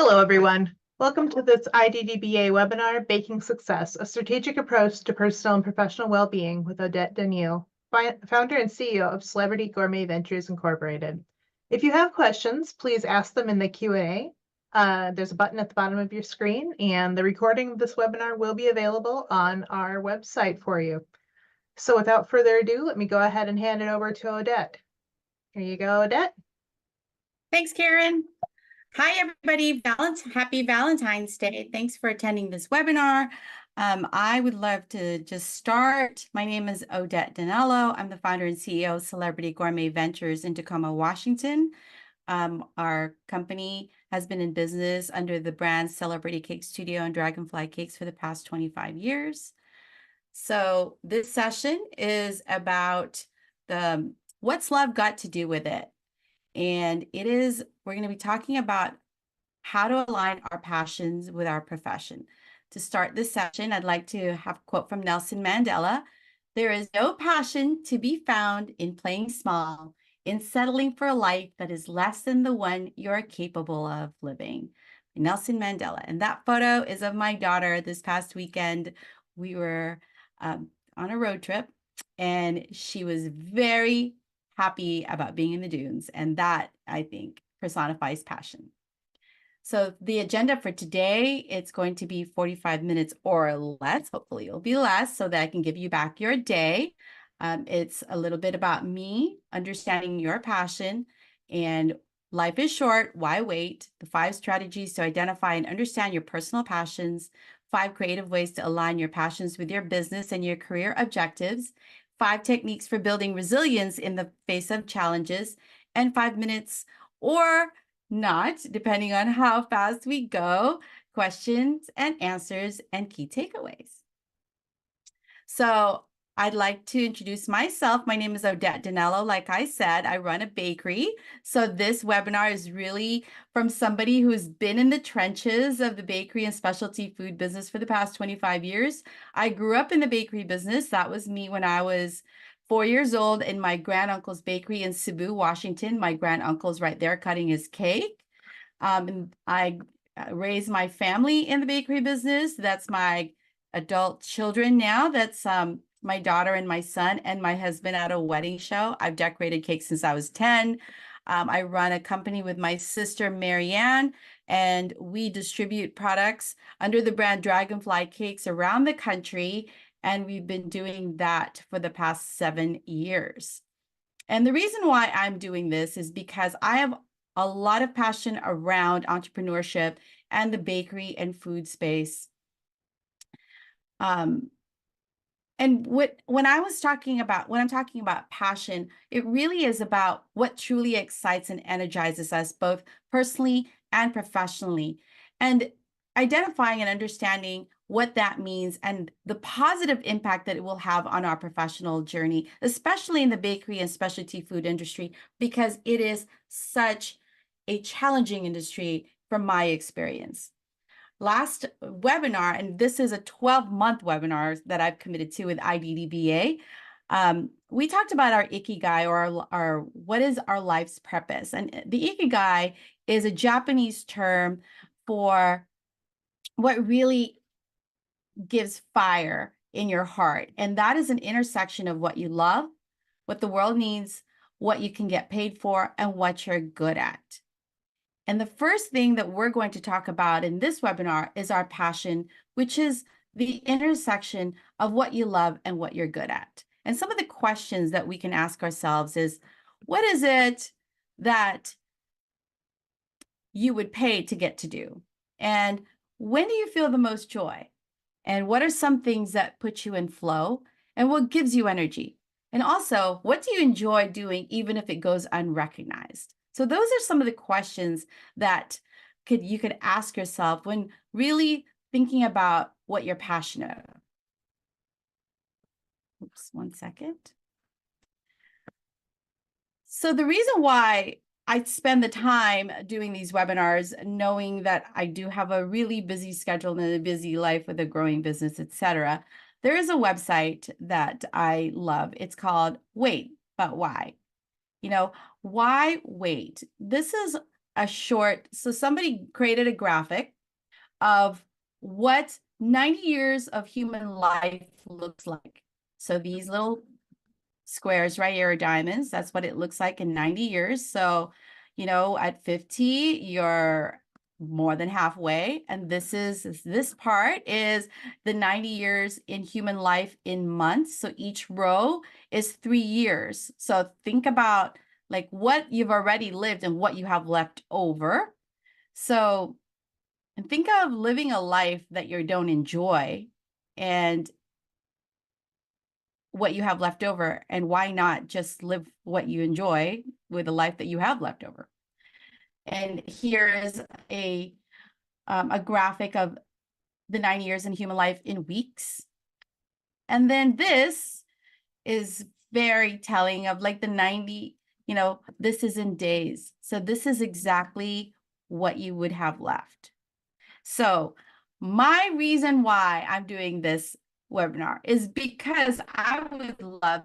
Hello, everyone. Welcome to this IDDBA webinar, Baking Success, a strategic approach to personal and professional well-being with Odette D'Aniello, founder and CEO of Celebrity Gourmet Ventures Incorporated. If you have questions, please ask them in the Q&A. There's a button at the bottom of your screen, and the recording of this webinar will be available on our website for you. So without further ado, let me go ahead and hand it over to Odette. Here you go, Odette. Thanks, Karen. Hi, everybody. Happy Valentine's Day. Thanks for attending this webinar. I would love to just start. My name is Odette D'Aniello. I'm the founder and CEO of Celebrity Gourmet Ventures in Tacoma, Washington. Our company has been in business under the brand Celebrity Cake Studio and Dragonfly Cakes for the past 25 years. So this session is about what's love got to do with it? And we're going to be talking about how to align our passions with our profession. To start this session, I'd like to have a quote from Nelson Mandela. There is no passion to be found in playing small, in settling for a life that is less than the one you're capable of living. Nelson Mandela. And that photo is of my daughter. This past weekend, we were on a road trip, and she was very happy about being in the dunes. And that, I think, personifies passion. So the agenda for today, it's going to be 45 minutes or less. Hopefully it'll be less so that I can give you back your day. It's a little bit about me, understanding your passion, and life is short, why wait? The 5 strategies to identify and understand your personal passions, 5 creative ways to align your passions with your business and your career objectives, 5 techniques for building resilience in the face of challenges, and 5 minutes or not, depending on how fast we go, questions and answers and key takeaways. So I'd like to introduce myself. My name is Odette D'Aniello. Like I said, I run a bakery. So this webinar is really from somebody who's been in the trenches of the bakery and specialty food business for the past 25 years. I grew up in the bakery business. That was me when I was 4 years old in my granduncle's bakery in Cebu, Washington. My granduncle's right there cutting his cake. And I raised my family in the bakery business. That's my adult children now. That's my daughter and my son and my husband at a wedding show. I've decorated cakes since I was 10. I run a company with my sister, Marianne, and we distribute products under the brand Dragonfly Cakes around the country. And we've been doing that for the past 7 years. And the reason why I'm doing this is because I have a lot of passion around entrepreneurship and the bakery and food space. And when I'm talking about passion, it really is about what truly excites and energizes us both personally and professionally, and identifying and understanding what that means and the positive impact that it will have on our professional journey, especially in the bakery and specialty food industry, because it is such a challenging industry from my experience. Last webinar, and this is a 12-month webinar that I've committed to with IDDBA, we talked about our ikigai, or our what is our life's purpose. And the ikigai is a Japanese term for what really gives fire in your heart. And that is an intersection of what you love, what the world needs, what you can get paid for, and what you're good at. And the first thing that we're going to talk about in this webinar is our passion, which is the intersection of what you love and what you're good at. And some of the questions that we can ask ourselves is, what is it that you would pay to get to do? And when do you feel the most joy? And what are some things that put you in flow? And what gives you energy? And also, what do you enjoy doing even if it goes unrecognized? So those are some of the questions that you could ask yourself when really thinking about what you're passionate about. Oops, 1 second. So the reason why I spend the time doing these webinars, knowing that I do have a really busy schedule and a busy life with a growing business, etc., there is a website that I love. It's called Wait, But Why? Why wait? This is so somebody created a graphic of what 90 years of human life looks like. So these little squares right here are diamonds. That's what it looks like in 90 years. So, at 50, you're more than halfway. And this part is the 90 years in human life in months. So each row is 3 years. So think about like what you've already lived and what you have left over. So, and think of living a life that you don't enjoy and what you have left over, and why not just live what you enjoy with a life that you have left over. And here is a graphic of the 90 years in human life in weeks. And then this is very telling of like the 90, this is in days. So this is exactly what you would have left. So my reason why I'm doing this webinar is because I would love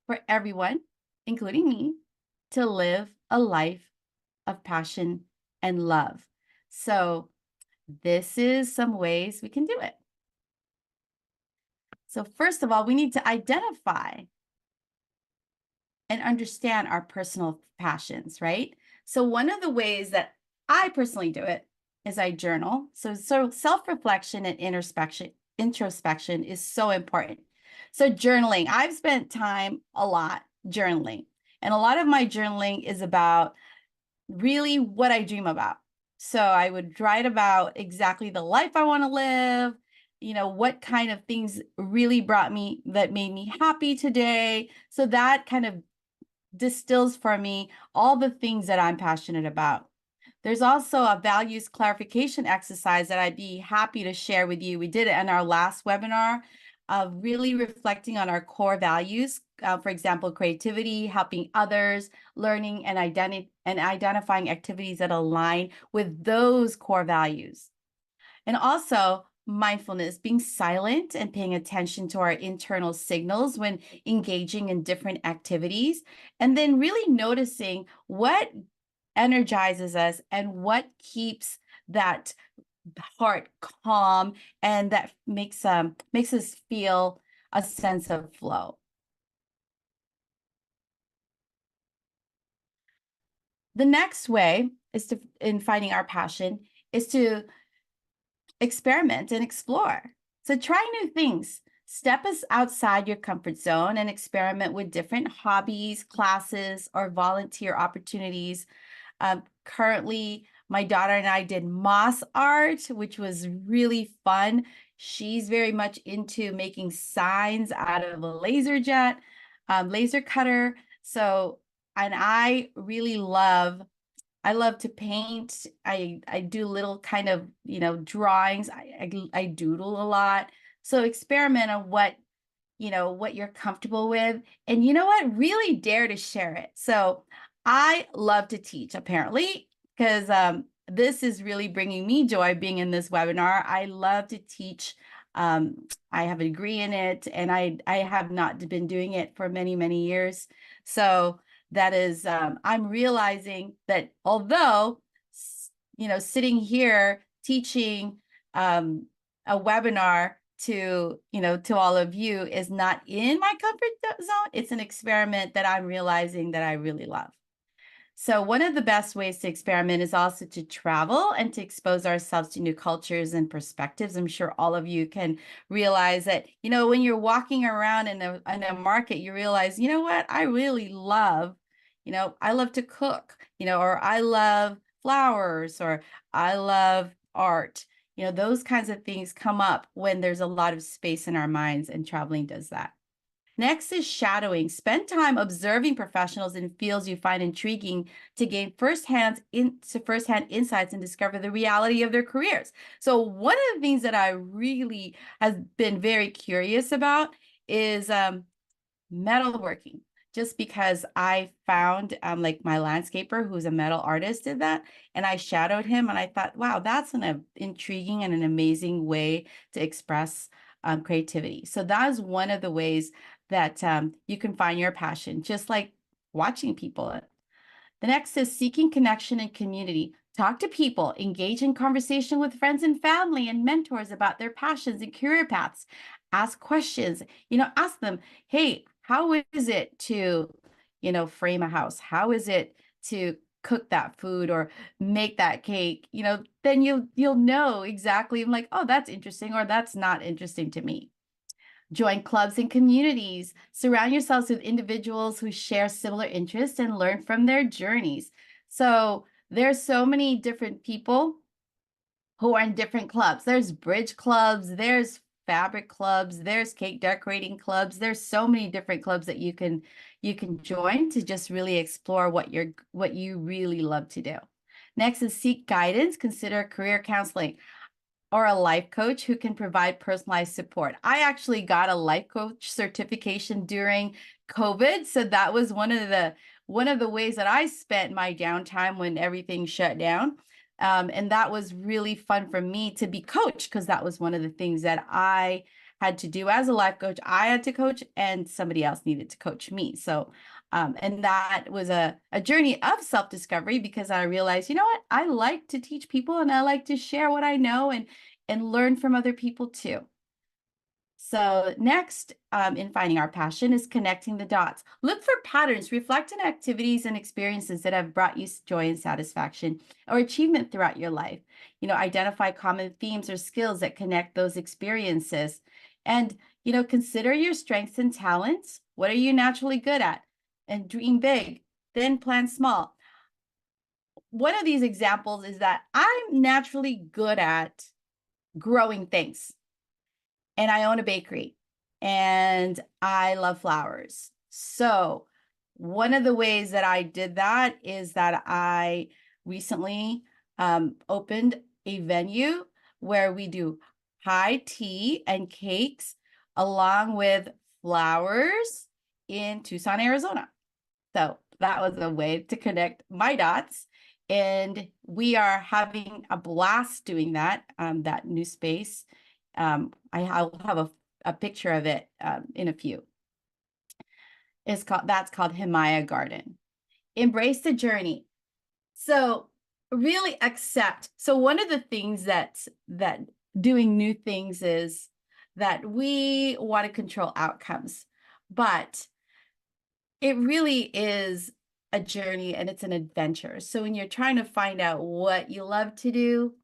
for everyone, including me, to live a life of passion and love. So this is some ways we can do it. So first of all, we need to identify and understand our personal passions, right? So one of the ways that I personally do it is I journal. So self-reflection and introspection is so important. So journaling, I've spent time a lot journaling, and a lot of my journaling is about really what I dream about. So I would write about exactly the life I want to live, what kind of things really that made me happy today. So that kind of distills for me all the things that I'm passionate about. There's also a values clarification exercise that I'd be happy to share with you. We did it in our last webinar of really reflecting on our core values. For example, creativity, helping others, learning, and identifying activities that align with those core values. And also mindfulness, being silent and paying attention to our internal signals when engaging in different activities, and then really noticing what energizes us and what keeps that heart calm, and that makes us feel a sense of flow. The next way in finding our passion is to experiment and explore. So try new things. Step us outside your comfort zone and experiment with different hobbies, classes, or volunteer opportunities. Currently, my daughter and I did moss art, which was really fun. She's very much into making signs out of a laser cutter. So, and I love to paint. I do little kind of, drawings. I doodle a lot. So experiment on what you're comfortable with. And you know what? Really dare to share it. So I love to teach, apparently, because this is really bringing me joy being in this webinar. I love to teach. I have a degree in it, and I have not been doing it for many, many years. So that is, I'm realizing that although, sitting here teaching a webinar to all of you is not in my comfort zone, it's an experiment that I'm realizing that I really love. So one of the best ways to experiment is also to travel and to expose ourselves to new cultures and perspectives. I'm sure all of you can realize that, when you're walking around in a market, you realize, you know what, I really love, I love to cook, or I love flowers, or I love art. Those kinds of things come up when there's a lot of space in our minds, and traveling does that. Next is shadowing. Spend time observing professionals in fields you find intriguing to gain firsthand insights and discover the reality of their careers. So one of the things that I really have been very curious about is metalworking, just because I found like my landscaper who's a metal artist did that, and I shadowed him, and I thought, wow, that's an intriguing and an amazing way to express creativity. So that is one of the ways that you can find your passion, just like watching people. The next is seeking connection and community. Talk to people, engage in conversation with friends and family and mentors about their passions and career paths. Ask questions, ask them, hey, how is it to, frame a house? How is it to cook that food or make that cake? Then you'll know exactly. I'm like, oh, that's interesting, or that's not interesting to me. Join clubs and communities. Surround yourselves with individuals who share similar interests and learn from their journeys. So there's so many different people who are in different clubs. There's bridge clubs, there's fabric clubs, there's cake decorating clubs. There's so many different clubs that you can join to just really explore what you really love to do. Next is seek guidance. Consider career counseling or a life coach who can provide personalized support. I actually got a life coach certification during COVID. So that was one of the ways that I spent my downtime when everything shut down. And that was really fun for me to be coached, because that was one of the things that I had to do as a life coach. I had to coach and somebody else needed to coach me. So and that was a journey of self-discovery, because I realized, you know what, I like to teach people and I like to share what I know and learn from other people too. So next, in finding our passion, is connecting the dots. Look for patterns, reflect on activities and experiences that have brought you joy and satisfaction or achievement throughout your life. Identify common themes or skills that connect those experiences. And, consider your strengths and talents. What are you naturally good at? And dream big, then plan small. One of these examples is that I'm naturally good at growing things, and I own a bakery and I love flowers. So one of the ways that I did that is that I recently opened a venue where we do high tea and cakes along with flowers in Tucson, Arizona. So that was a way to connect my dots. And we are having a blast doing that, that new space. I'll have a picture of it in a few. That's called Himaya Garden. Embrace the journey. So really accept. So one of the things that doing new things is that we want to control outcomes, but it really is a journey and it's an adventure. So when you're trying to find out what you love to do,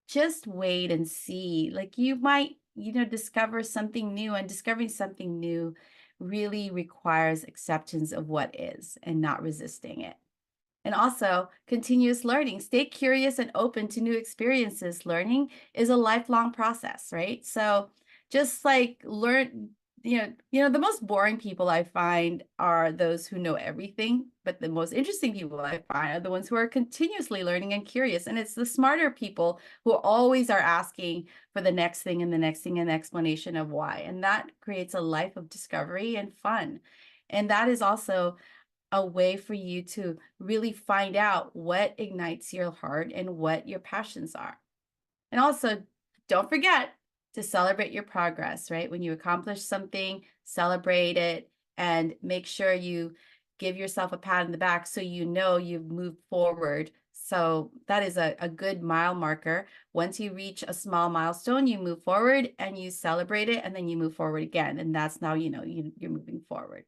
just wait and see. Like, you might, discover something new, and discovering something new really requires acceptance of what is and not resisting it. And also continuous learning. Stay curious and open to new experiences. Learning is a lifelong process, right? So just like learn, the most boring people I find are those who know everything, but the most interesting people I find are the ones who are continuously learning and curious. And it's the smarter people who always are asking for the next thing and the next thing and the explanation of why. And that creates a life of discovery and fun. And that is also a way for you to really find out what ignites your heart and what your passions are. And also, don't forget to celebrate your progress, right? When you accomplish something, celebrate it and make sure you give yourself a pat on the back so you know you've moved forward. So that is a good mile marker. Once you reach a small milestone, you move forward and you celebrate it, and then you move forward again. And that's now, you're moving forward.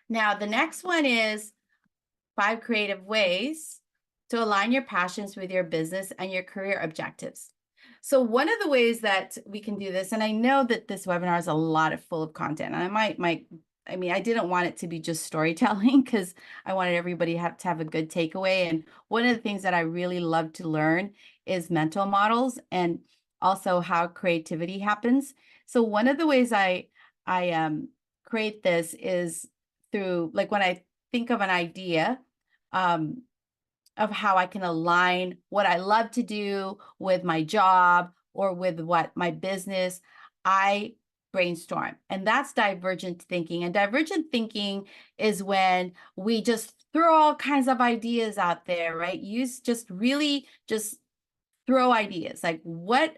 Now, the next one is 5 creative ways to align your passions with your business and your career objectives. So one of the ways that we can do this, and I know that this webinar is a lot full of content, and I didn't want it to be just storytelling, because I wanted everybody to have a good takeaway. And one of the things that I really love to learn is mental models and also how creativity happens. So one of the ways I create this is through, like, when I think of an idea, of how I can align what I love to do with my job or with what my business, I brainstorm. And that's divergent thinking. And divergent thinking is when we just throw all kinds of ideas out there, right? Just throw ideas. Like, what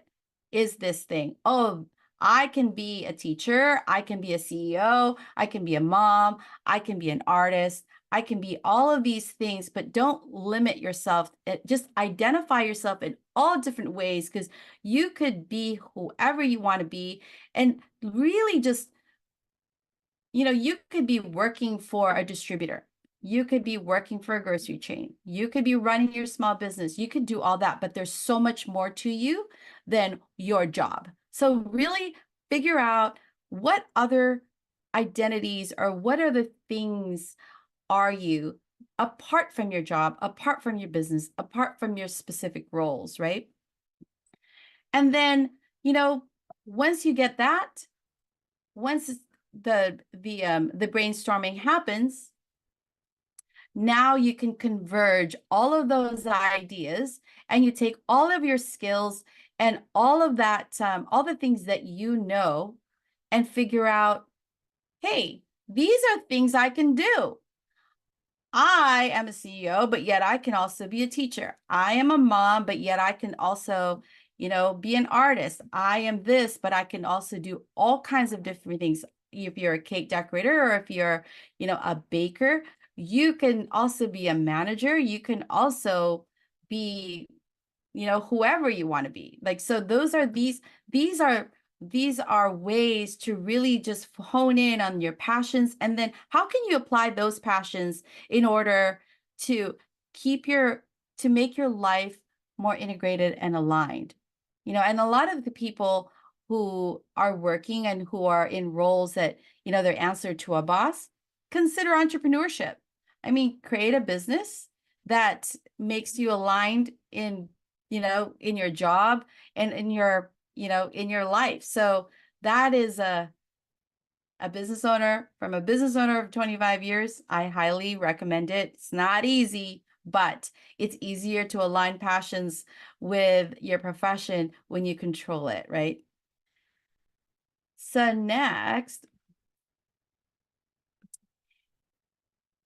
is this thing? Oh, I can be a teacher. I can be a CEO. I can be a mom. I can be an artist. I can be all of these things, but don't limit yourself. Just identify yourself in all different ways, because you could be whoever you want to be. And really just, you could be working for a distributor. You could be working for a grocery chain. You could be running your small business. You could do all that, but there's so much more to you than your job. So really figure out what other identities or what other things are you apart from your job, apart from your business, apart from your specific roles, right? And then, once you get that, once the brainstorming happens, now you can converge all of those ideas, and you take all of your skills and all of that, all the things that and figure out, hey, these are things I can do. I am a CEO, but yet I can also be a teacher. I am a mom, but yet I can also, be an artist. I am this, but I can also do all kinds of different things. If you're a cake decorator, or if you're, a baker, you can also be a manager. You can also be, whoever you want to be. Like, so these are ways to really just hone in on your passions. And then how can you apply those passions in order to make your life more integrated and aligned? And a lot of the people who are working and who are in roles that, they're answered to a boss, consider entrepreneurship. I mean, create a business that makes you aligned in your job and in your life. So that is a business owner, from a business owner of 25 years. I highly recommend it. It's not easy, but it's easier to align passions with your profession when you control it, right? So next,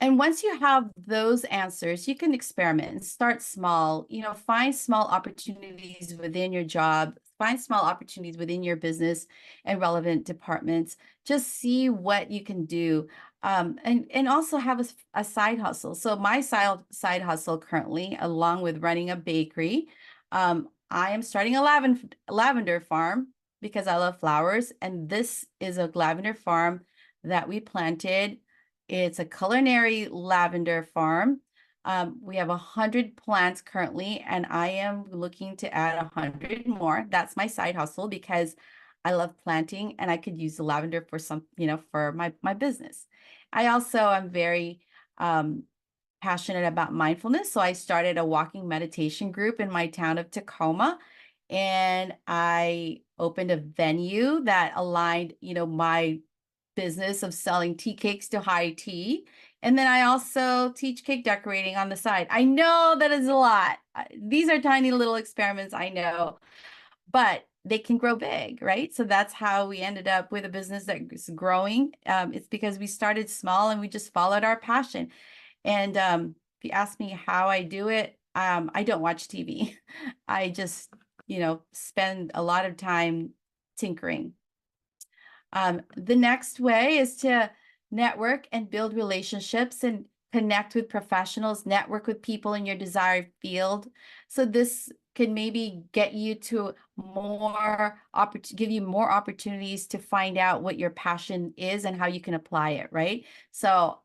and once you have those answers, you can experiment and start small, find small opportunities within your job, find small opportunities within your business and relevant departments. Just see what you can do. And also have a side hustle. So my side hustle currently, along with running a bakery, I am starting a lavender farm because I love flowers. And this is a lavender farm that we planted. It's a culinary lavender farm. We have 100 plants currently, and I am looking to add 100 more. That's my side hustle because I love planting, and I could use the lavender for for my business. I also am very passionate about mindfulness. So I started a walking meditation group in my town of Tacoma, and I opened a venue that aligned, my business of selling tea cakes to high tea. And then I also teach cake decorating on the side. I know that is a lot. These are tiny little experiments, I know, but they can grow big, right? So that's how we ended up with a business that's growing. It's because we started small and we just followed our passion. And if you ask me how I do it, I don't watch TV. I just, spend a lot of time tinkering. The next way is to network and build relationships and connect with professionals, network with people in your desired field. So this can maybe get you to give you more opportunities to find out what your passion is and how you can apply it, right? So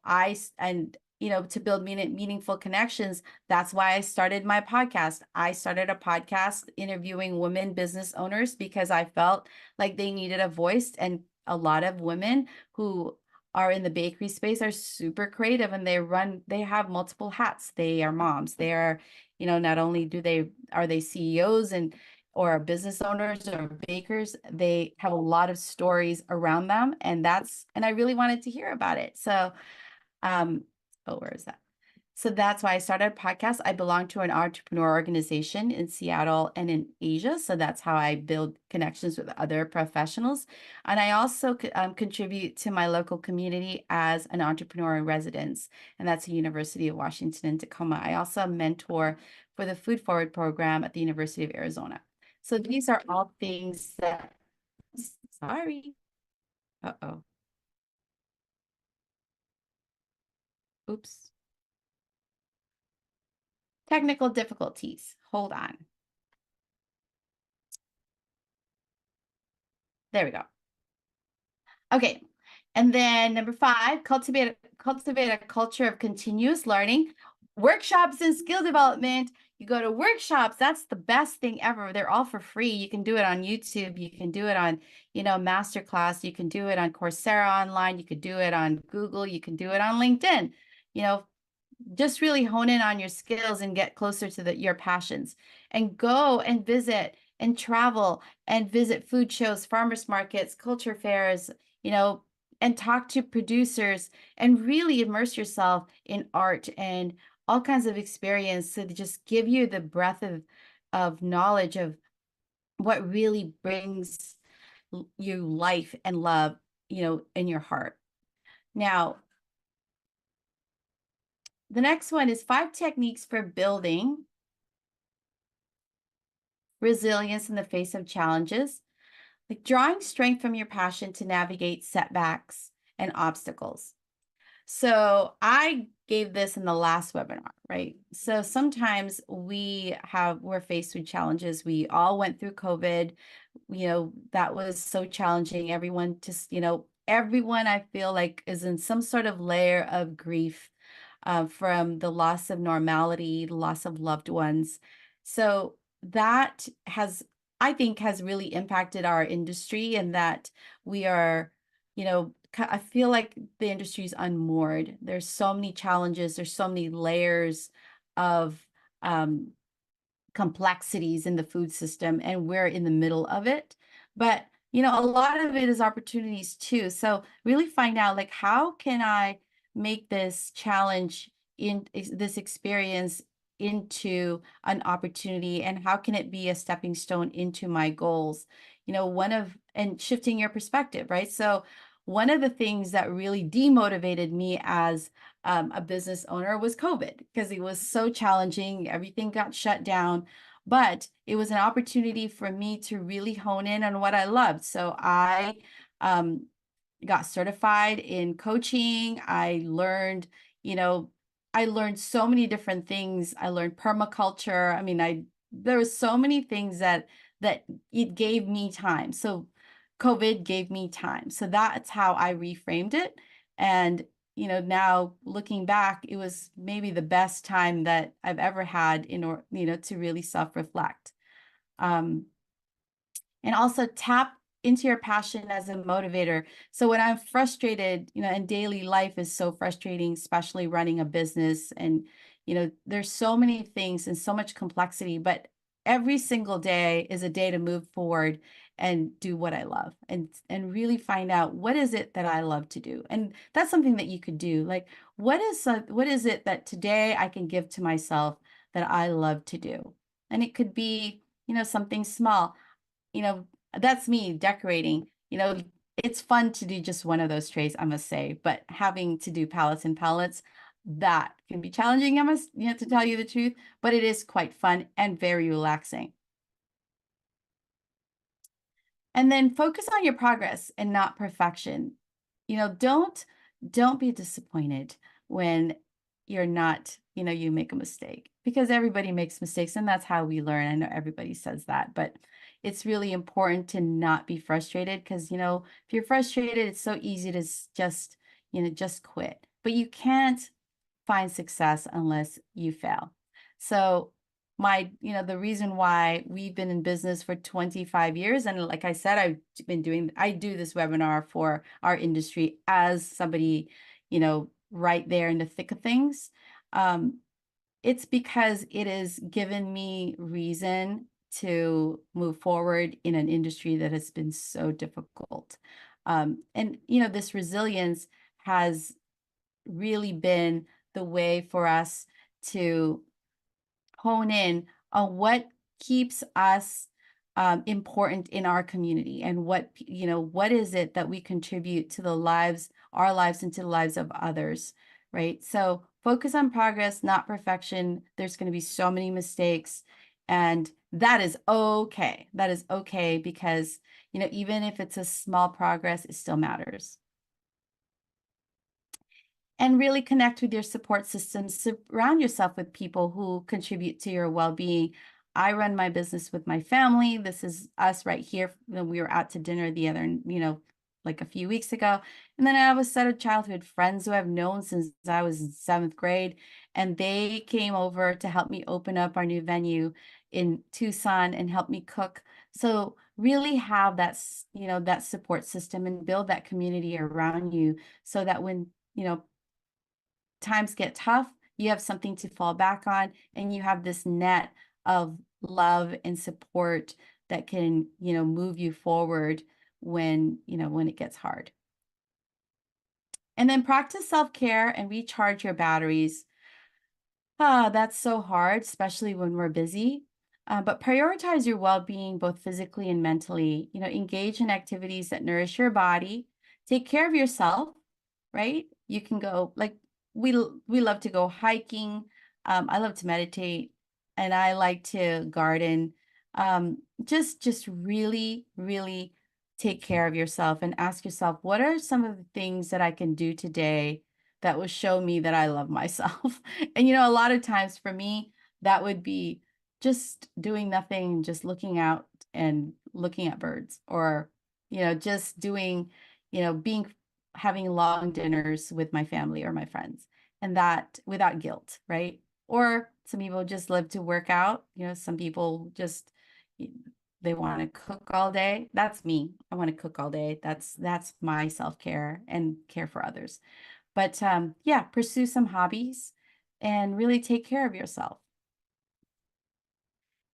to build meaningful connections, that's why I started my podcast. I started a podcast interviewing women business owners because I felt like they needed a voice, and a lot of women who are in the bakery space are super creative, and they have multiple hats. They are moms. They are, not only are they CEOs or business owners or bakers, they have a lot of stories around them. And I really wanted to hear about it. So, where is that? So that's why I started a podcast. I belong to an entrepreneur organization in Seattle and in Asia. So that's how I build connections with other professionals. And I also contribute to my local community as an entrepreneur in residence. And that's the University of Washington in Tacoma. I also mentor for the Food Forward program at the University of Arizona. So these are all things that, sorry. Uh-oh. Oops. technical difficulties. Hold on. There we go. Okay. And then number 5, cultivate a culture of continuous learning. Workshops and skill development. You go to workshops, that's the best thing ever. They're all for free. You can do it on YouTube. You can do it on, Masterclass. You can do it on Coursera online. You could do it on Google. You can do it on LinkedIn. Just really hone in on your skills and get closer to your passions, and go and visit and travel and visit food shows, farmers markets, culture fairs, and talk to producers and really immerse yourself in art and all kinds of experience to just give you the breadth of knowledge of what really brings you life and love, in your heart. Now, the next one is 5 techniques for building resilience in the face of challenges, like drawing strength from your passion to navigate setbacks and obstacles. So I gave this in the last webinar, right? So sometimes we're faced with challenges. We all went through COVID, that was so challenging. Everyone I feel like is in some sort of layer of grief from the loss of normality, the loss of loved ones. So that I think has really impacted our industry, and that we are, I feel like the industry is unmoored. There's so many challenges. There's so many layers of complexities in the food system, and we're in the middle of it. But, a lot of it is opportunities too. So really find out, like, how can I make this challenge this experience into an opportunity, and how can it be a stepping stone into my goals? And shifting your perspective, right? So one of the things that really demotivated me as a business owner was COVID, because it was so challenging. Everything got shut down, but it was an opportunity for me to really hone in on what I loved. So I got certified in coaching. I learned so many different things. I learned permaculture. I mean, there were so many things that it gave me time. So COVID gave me time. So that's how I reframed it. And, now looking back, it was maybe the best time that I've ever had to really self-reflect. And also tap into your passion as a motivator. So when I'm frustrated, and daily life is so frustrating, especially running a business, and, there's so many things and so much complexity, but every single day is a day to move forward and do what I love, and really find out, what is it that I love to do? And that's something that you could do. Like, what is it that today I can give to myself that I love to do? And it could be, something small. That's me decorating. It's fun to do just one of those trays, I must say, but having to do pallets and pallets, that can be challenging, I must, to tell you the truth, but it is quite fun and very relaxing. And then focus on your progress and not perfection. Don't be disappointed when you're not, you make a mistake, because everybody makes mistakes, and that's how we learn. I know everybody says that, but it's really important to not be frustrated, because, if you're frustrated, it's so easy to just quit. But you can't find success unless you fail. So the reason why we've been in business for 25 years, and like I said, I do this webinar for our industry as somebody, right there in the thick of things. It's because it has given me reason to move forward in an industry that has been so difficult. And, this resilience has really been the way for us to hone in on what keeps us important in our community, and what is it that we contribute to our lives and to the lives of others, right? So focus on progress, not perfection. There's going to be so many mistakes, and that is okay. That is okay, because, even if it's a small progress, it still matters. and really connect with your support systems. Surround yourself with people who contribute to your well-being. I run my business with my family. This is us right here. We were out to dinner the other, like a few weeks ago. And then I have a set of childhood friends who I've known since I was in 7th grade. And they came over to help me open up our new venue in Tucson and help me cook. So really have that, that support system and build that community around you so that when, times get tough, you have something to fall back on and you have this net of love and support that can, move you forward when it gets hard. And then practice self-care and recharge your batteries. That's so hard, especially when we're busy. But prioritize your well-being, both physically and mentally. Engage in activities that nourish your body. Take care of yourself, right? You can go, like, we love to go hiking. I love to meditate, and I like to garden. Just really, really take care of yourself and ask yourself, what are some of the things that I can do today that will show me that I love myself? And, a lot of times for me, that would be just doing nothing, just looking out and looking at birds, or, just doing, having long dinners with my family or my friends, and that without guilt, right? Or some people just live to work out. Some people just, they want to cook all day. That's me. I want to cook all day. That's my self-care and care for others. But pursue some hobbies and really take care of yourself.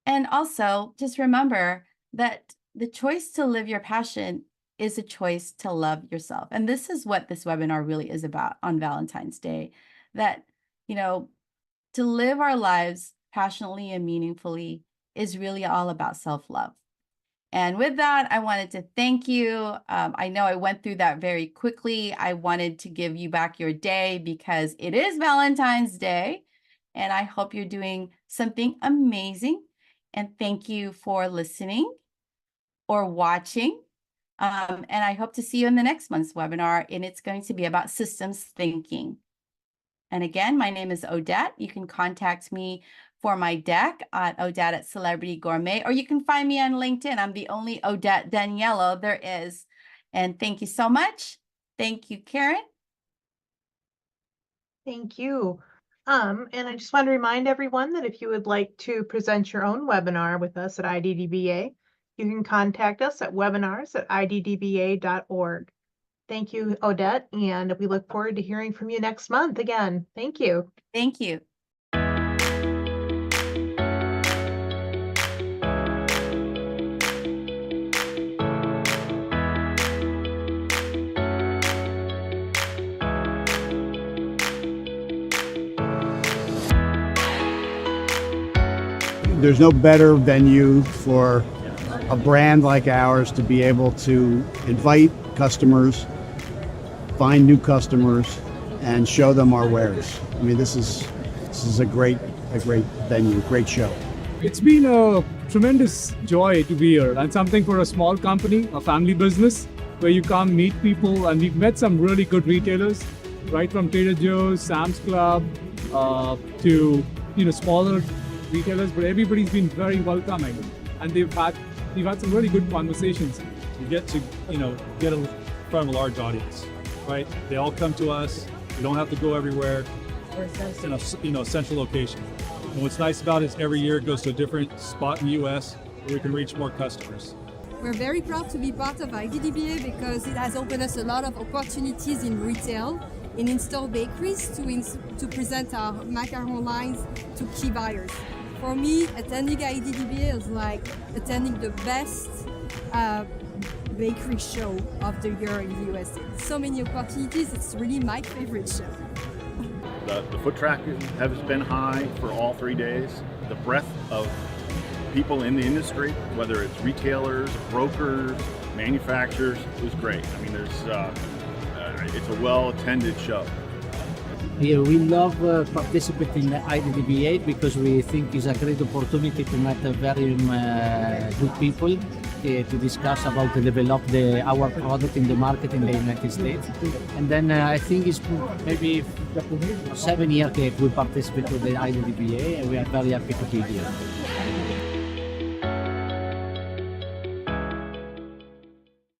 And also just remember that the choice to live your passion is a choice to love yourself. And this is what this webinar really is about on Valentine's Day, that, to live our lives passionately and meaningfully is really all about self-love. And with that, I wanted to thank you. I know I went through that very quickly. I wanted to give you back your day because it is Valentine's Day, and I hope you're doing something amazing. And thank you for listening or watching. And I hope to see you in the next month's webinar, and it's going to be about systems thinking. And again, my name is Odette. You can contact me for my deck at Odette at Celebrity Gourmet, or you can find me on LinkedIn. I'm the only Odette D'Aniello there is. And thank you so much. Thank you, Karen. Thank you. And I just want to remind everyone that if you would like to present your own webinar with us at IDDBA, you can contact us at webinars@iddba.org. Thank you, Odette, and we look forward to hearing from you next month again. Thank you. Thank you. There's no better venue for a brand like ours to be able to invite customers, find new customers, and show them our wares. I mean, this is a great venue, great show. It's been a tremendous joy to be here, and something for a small company, a family business, where you come meet people, and we've met some really good retailers, right from Trader Joe's, Sam's Club, to smaller retailers, but everybody's been very welcoming, and we've had some really good conversations. You get to get in front of a large audience, right? They all come to us. We don't have to go everywhere. In a central location. And what's nice about it is every year it goes to a different spot in the U.S. where we can reach more customers. We're very proud to be part of IDDBA because it has opened us a lot of opportunities in retail, in in-store bakeries to present our macaron lines to key buyers. For me, attending IDDBA is like attending the best bakery show of the year in the USA. So many opportunities, it's really my favorite show. The foot traffic has been high for all 3 days. The breadth of people in the industry, whether it's retailers, brokers, manufacturers, was great. I mean, it's a well-attended show. Yeah, we love participating in the IDDBA because we think it's a great opportunity to meet very good people to discuss about to develop our product in the market in the United States. And then I think it's maybe 7 years that we participate with the IDDBA, and we are very happy to be here.